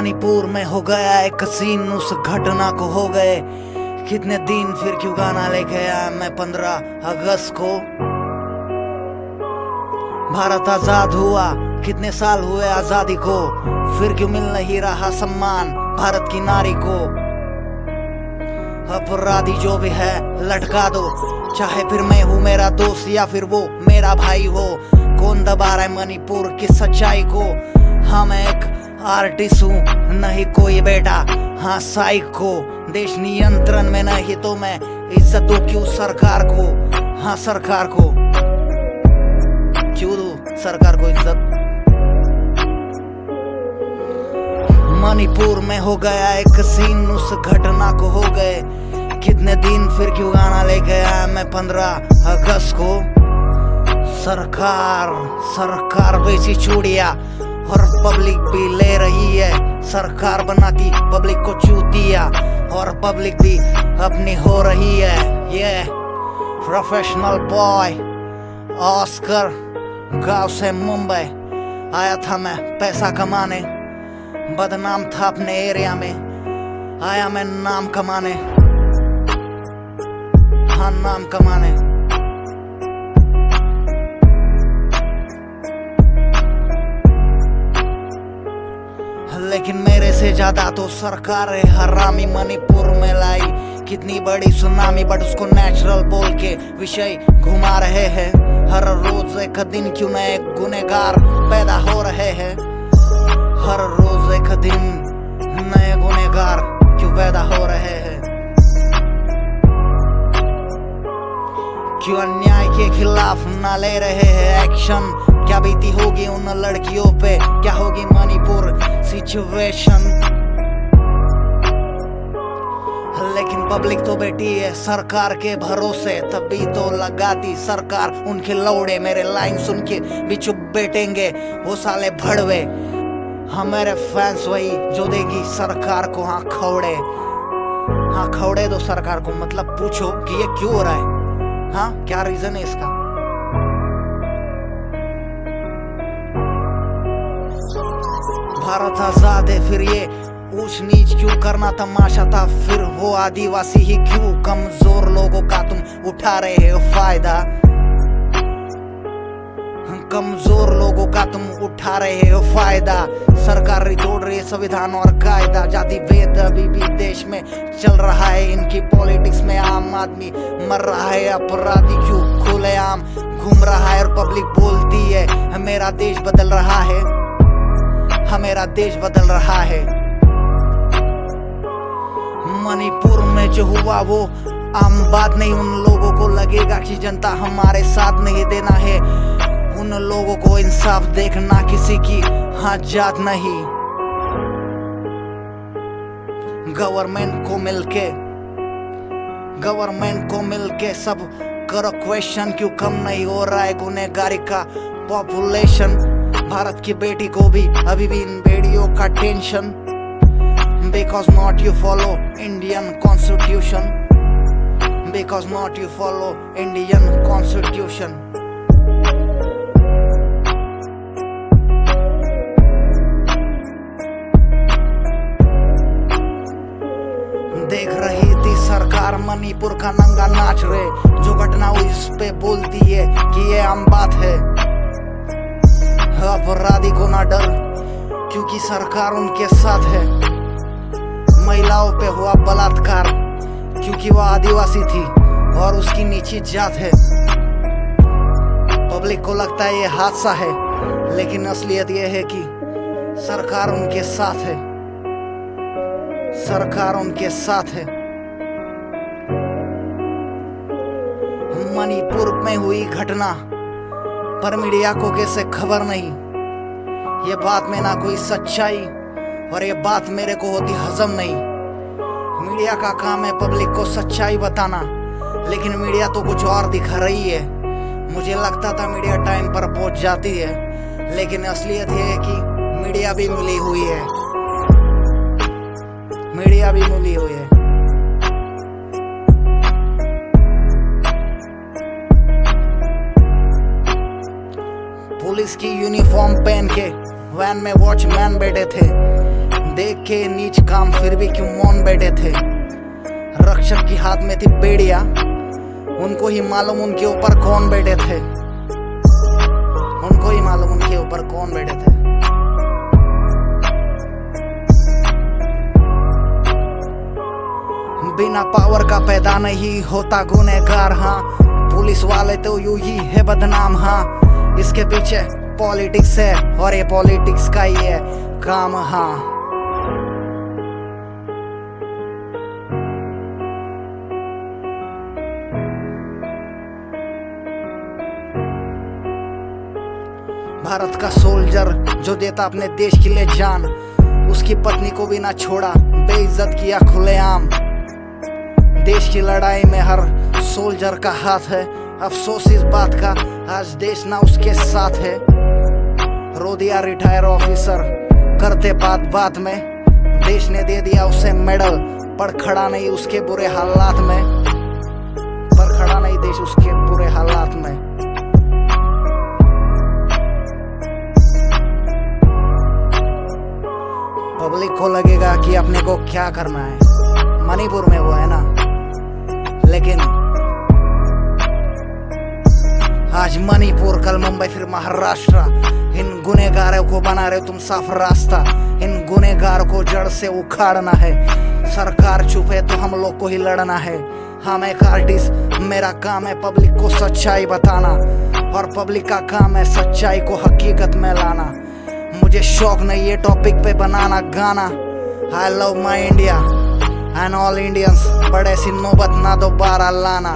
मणिपुर में हो गया एक सीन, उस घटना को हो गए कितने दिन, फिर क्यों गाना लेके आया मैं 15 अगस्त को। भारत आजाद हुआ, कितने साल हुए आजादी को, फिर क्यों मिल नहीं रहा सम्मान भारत की नारी को। अपराधी जो भी है लटका दो, चाहे फिर मैं हूँ मेरा दोस्त या फिर वो मेरा भाई हो। कौन दबा रहा है मणिपुर की सच्चाई को। हाँ मैं एक आर्टिस्ट हूँ, नहीं कोई बेटा हाँ साइको। देश नियंत्रण में नहीं तो मैं इज्जत दूँ क्यों सरकार को। हाँ सरकार को क्यों दूँ सरकार को इज्जत। मणिपुर में हो गया एक सीन, उस घटना को हो गए कितने दिन, फिर क्यों गाना लेके आया मैं 15 अगस्त को। सरकार बेची चूड़िया और पब्लिक भी ले रही है। सरकार बनाती पब्लिक को चूतिया और पब्लिक भी अपनी हो रही है। ये प्रोफेशनल बॉय ऑस्कर गांव से मुंबई आया था मैं पैसा कमाने। बदनाम था अपने एरिया में, आया मैं नाम कमाने। हाँ नाम कमाने। लेकिन मेरे से ज्यादा तो सरकार है हरामी। मणिपुर में लाई कितनी बड़ी सुनामी, बट उसको नेचुरल बोल के विषय घुमा रहे हैं। हर रोज एक दिन क्यों नए गुनहगार पैदा हो रहे हैं। हर रोज एक दिन नए गुनहगार क्यों पैदा हो रहे हैं। क्यों अन्याय के खिलाफ ना ले रहे हैं एक्शन। क्या बीती होगी उन लड़कियों पे, क्या होगी मणिपुर सिचुएशन। लेकिन पब्लिक तो बैठी है सरकार के भरोसे, तभी तो लगाती सरकार उनके लौड़े। मेरे लाइन सुन के भी चुप बैठेंगे वो साले भड़वे। हमारे फैंस वही जो देगी सरकार को हाँ खौड़े। हाँ खौड़े दो सरकार को, मतलब पूछो कि ये क्यों हो रहा है। हाँ क्या रीजन है इसका। भारत आजाद है फिर ये ऊंच नीच क्यों करना तमाशा था। फिर वो आदिवासी ही क्यों, कमजोर लोगों का तुम उठा रहे हो फायदा। कमजोर लोगों का तुम उठा रहे हो फायदा। सरकार तोड़ रही है संविधान और कायदा। जाति भेद अभी भी देश में चल रहा है, इनकी पॉलिटिक्स में आम आदमी मर रहा है। अपराधी क्यों खुलेआम घूम रहा है और पब्लिक बोलती है मेरा देश बदल रहा है। मेरा देश बदल रहा है। मणिपुर में जो हुआ वो आम बात नहीं। उन लोगों को लगेगा कि जनता हमारे साथ नहीं देना है। उन लोगों को इंसाफ देखना किसी की हाँ जात नहीं। गवर्नमेंट को मिलके सब करो क्वेश्चन, क्यों कम नहीं हो रहा है गुनहगारी का पॉपुलेशन। भारत की बेटी को भी अभी भी इन बेड़ियों का tension. Because not you follow Indian Constitution. Because not you follow Indian Constitution. देख रही थी सरकार मणिपुर का नंगा नाच रहे। जो घटना हुई इस पे बोलती है कि ये आम बात है। अपराधी को ना डर क्योंकि सरकार उनके साथ है। महिलाओं पे हुआ बलात्कार क्योंकि वह आदिवासी थी और उसकी नीची जात है। पब्लिक को लगता है ये हादसा है, लेकिन असलियत ये है कि सरकार उनके साथ है। सरकार उनके साथ है। मणिपुर में हुई घटना पर मीडिया को कैसे खबर नहीं। ये बात में ना कोई सच्चाई और ये बात मेरे को होती हजम नहीं। मीडिया का काम है पब्लिक को सच्चाई बताना, लेकिन मीडिया तो कुछ और दिखा रही है। मुझे लगता था मीडिया टाइम पर पहुंच जाती है, लेकिन असलियत ये है कि मीडिया भी मिली हुई है। मीडिया भी मिली हुई है। पुलिस की यूनिफॉर्म पहन के वैन में वॉचमैन बैठे थे। देख के नीच काम फिर भी क्यों मौन बैठे थे। रक्षक की हाथ में थी बेड़िया, उनको ही मालूम उनके ऊपर कौन बैठे थे। उनको ही मालूम उनके ऊपर कौन बैठे थे। बिना पावर का पैदा नहीं होता गुनहगार। हाँ, पुलिस वाले तो यूं ही है बदनाम। हाँ, इसके पीछे पॉलिटिक्स है और ये पॉलिटिक्स का ही है काम। हाँ, भारत का सोल्जर जो देता अपने देश के लिए जान, उसकी पत्नी को भी ना छोड़ा, बेइज्जत किया खुलेआम। देश की लड़ाई में हर सोल्जर का हाथ है, अफसोस इस बात का आज देश ना उसके साथ है। रो दिया रिटायर ऑफिसर करते बात बात में, देश ने दे दिया उसे मेडल पर खड़ा नहीं उसके बुरे हालात में। पर खड़ा नहीं देश उसके बुरे हालात में। पब्लिक को लगेगा कि अपने को क्या करना है, मणिपुर में वो है ना, लेकिन आज मणिपुर कल मुंबई फिर महाराष्ट्र। इन गुनहगारों को बना रहे तुम साफ रास्ता, इन गुनहगारों को जड़ से उखाड़ना है। सरकार चुप है तो हम लोग को ही लड़ना है। हाँ, मैं एक आर्टिस्ट, मेरा काम है पब्लिक को सच्चाई बताना, और पब्लिक का काम है सच्चाई को हकीकत में लाना। मुझे शौक नहीं ये टॉपिक पे बनाना गाना। I love my India and all Indians, but ऐसी नौबत ना दोबारा लाना।